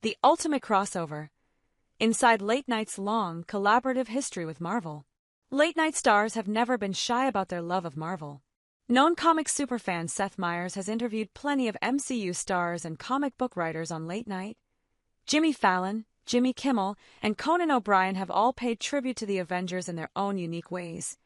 the ultimate crossover, inside late night's long, collaborative history with Marvel. Late-night stars have never been shy about their love of Marvel. Known comic superfan Seth Meyers has interviewed plenty of MCU stars and comic book writers on Late Night. Jimmy Fallon, Jimmy Kimmel, and Conan O'Brien have all paid tribute to the Avengers in their own unique ways.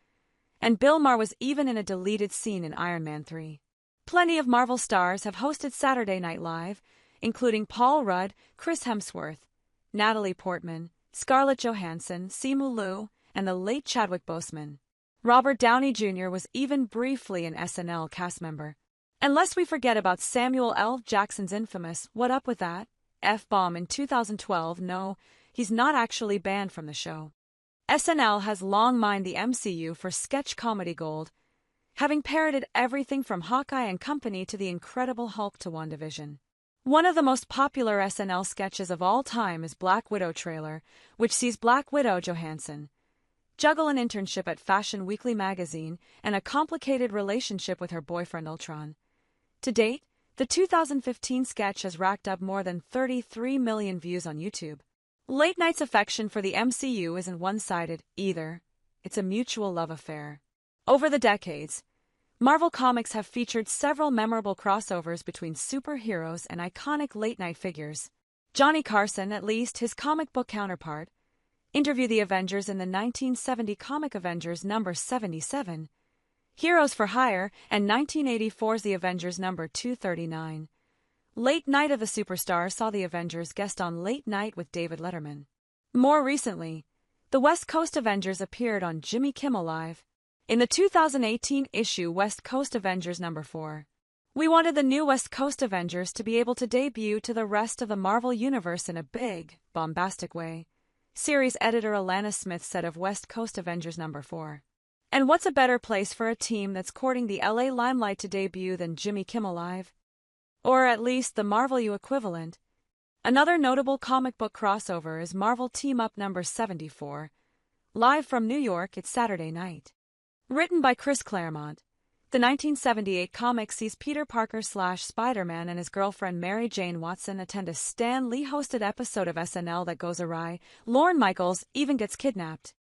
And Bill Maher was even in a deleted scene in Iron Man 3. Plenty of Marvel stars have hosted Saturday Night Live, including Paul Rudd, Chris Hemsworth, Natalie Portman, Scarlett Johansson, Simu Liu, and the late Chadwick Boseman. Robert Downey Jr. was even briefly an SNL cast member. And lest we forget about Samuel L. Jackson's infamous "What Up With That?" F-bomb in 2012. No, he's not actually banned from the show. SNL has long mined the MCU for sketch comedy gold, having parodied everything from Hawkeye and Company to The Incredible Hulk to WandaVision. One of the most popular SNL sketches of all time is Black Widow trailer, which sees Black Widow Johansson juggle an internship at Fashion Weekly magazine and a complicated relationship with her boyfriend Ultron. To date, the 2015 sketch has racked up more than 33 million views on YouTube. Late Night's affection for the MCU isn't one-sided, either. It's a mutual love affair. Over the decades, Marvel Comics have featured several memorable crossovers between superheroes and iconic late-night figures. Johnny Carson, at least his comic book counterpart, interviewed the Avengers in the 1970 comic Avengers number 77, Heroes for Hire, and 1984's The Avengers number 239. Late Night of the Superstars saw the Avengers guest on Late Night with David Letterman. More recently, the West Coast Avengers appeared on Jimmy Kimmel Live in the 2018 issue West Coast Avengers number 4. We wanted the new West Coast Avengers to be able to debut to the rest of the Marvel Universe in a big, bombastic way, series editor Alana Smith said of West Coast Avengers number 4. And what's a better place for a team that's courting the LA limelight to debut than Jimmy Kimmel Live? Or at least the Marvel U equivalent. Another notable comic book crossover is Marvel Team Up number 74. Live from New York, it's Saturday night. Written by Chris Claremont, the 1978 comic sees Peter Parker/Spider-Man and his girlfriend Mary Jane Watson attend a Stan Lee-hosted episode of SNL that goes awry. Lorne Michaels even gets kidnapped.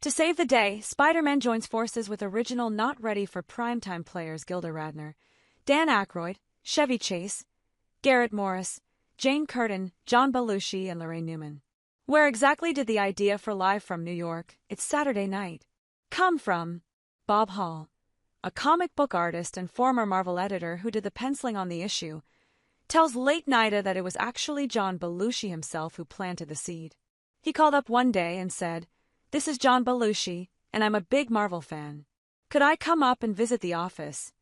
To save the day, Spider-Man joins forces with original not-ready-for-primetime players Gilda Radner, Dan Aykroyd, Chevy Chase, Garrett Morris, Jane Curtin, John Belushi, and Lorraine Newman. Where exactly did the idea for Live from New York, it's Saturday night come from? Bob Hall, a comic book artist and former Marvel editor who did the penciling on the issue, tells Late Nighta that it was actually John Belushi himself who planted the seed. He called up one day and said, "This is John Belushi, and I'm a big Marvel fan. Could I come up and visit the office?"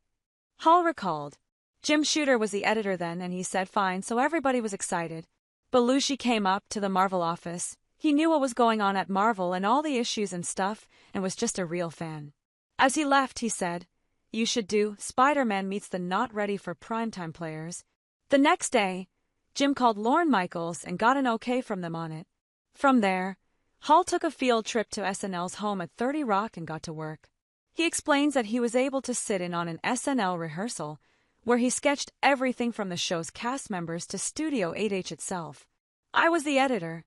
Hall recalled. Jim Shooter was the editor then, and he said fine, so everybody was excited. Belushi came up to the Marvel office. He knew what was going on at Marvel and all the issues and stuff, and was just a real fan. As he left, he said, "You should do Spider-Man meets the not-ready-for-primetime players." The next day, Jim called Lorne Michaels and got an okay from them on it. From there, Hall took a field trip to SNL's home at 30 Rock and got to work. He explains that he was able to sit in on an SNL rehearsal, where he sketched everything from the show's cast members to Studio 8H itself. "I was the editor.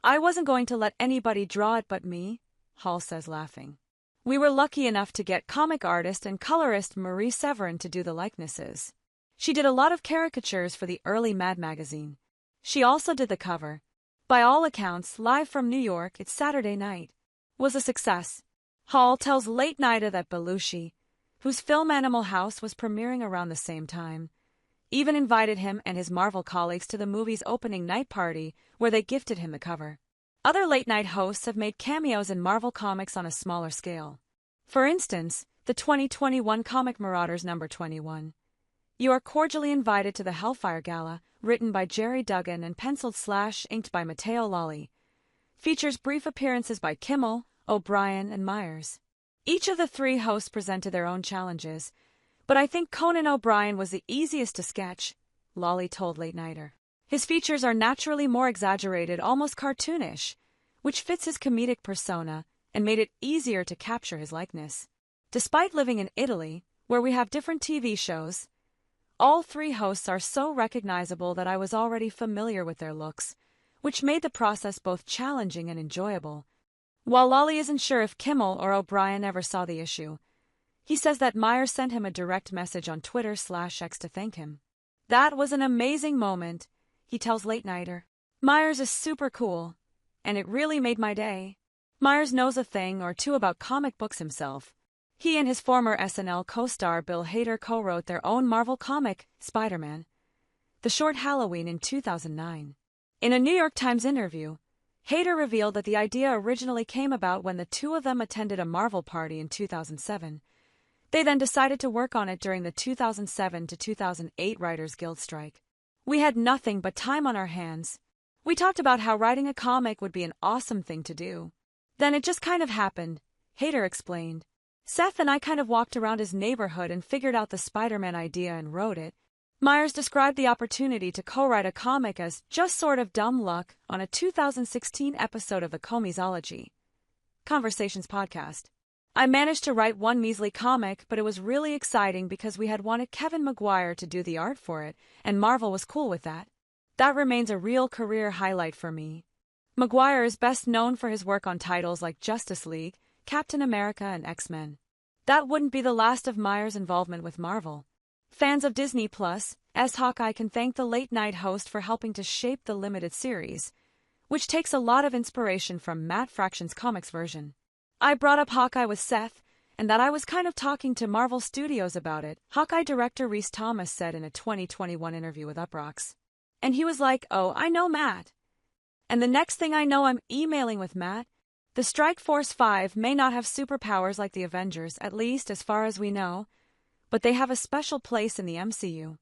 I wasn't going to let anybody draw it but me," Hall says, laughing. "We were lucky enough to get comic artist and colorist Marie Severin to do the likenesses. She did a lot of caricatures for the early Mad magazine. She also did the cover. By all accounts, Live from New York, it's Saturday night was a success." Hall tells Late Nighta that Belushi, whose film Animal House was premiering around the same time, even invited him and his Marvel colleagues to the movie's opening night party, where they gifted him the cover. Other late-night hosts have made cameos in Marvel Comics on a smaller scale. For instance, the 2021 comic Marauders number 21. You Are Cordially Invited to the Hellfire Gala, written by Jerry Duggan and penciled/inked by Matteo Lolli, features brief appearances by Kimmel, O'Brien, and Meyers. Each of the three hosts presented their own challenges, but I think Conan O'Brien was the easiest to sketch, Lolli told Late Nighter. His features are naturally more exaggerated, almost cartoonish, which fits his comedic persona and made it easier to capture his likeness. Despite living in Italy, where we have different TV shows, All three hosts are so recognizable that I was already familiar with their looks, which made the process both challenging and enjoyable. While Lolly isn't sure if Kimmel or O'Brien ever saw the issue, he says that Meyers sent him a direct message on Twitter/X to thank him. That was an amazing moment, he tells Late Nighter. Meyers is super cool, and it really made my day. Meyers knows a thing or two about comic books himself. He and his former SNL co-star Bill Hader co-wrote their own Marvel comic, Spider-Man: The Short Halloween, in 2009. In a New York Times interview, Hader revealed that the idea originally came about when the two of them attended a Marvel party in 2007. They then decided to work on it during the 2007 to 2008 Writers Guild strike. We had nothing but time on our hands. We talked about how writing a comic would be an awesome thing to do. Then it just kind of happened, Hader explained. Seth and I kind of walked around his neighborhood and figured out the Spider-Man idea and wrote it. Meyers described the opportunity to co-write a comic as just sort of dumb luck on a 2016 episode of the Comixology Conversations podcast. I managed to write one measly comic, but it was really exciting because we had wanted Kevin Maguire to do the art for it, and Marvel was cool with that. That remains a real career highlight for me. Maguire is best known for his work on titles like Justice League, Captain America, and X-Men. That wouldn't be the last of Meyers' involvement with Marvel. Fans of Disney Plus' Hawkeye can thank the late-night host for helping to shape the limited series, which takes a lot of inspiration from Matt Fraction's comics version. I brought up Hawkeye with Seth, and that I was kind of talking to Marvel Studios about it, Hawkeye director Rhys Thomas said in a 2021 interview with Uproxx. And he was like, "Oh, I know Matt." And the next thing I know, I'm emailing with Matt. The Strike Force 5 may not have superpowers like the Avengers, at least as far as we know, but they have a special place in the MCU.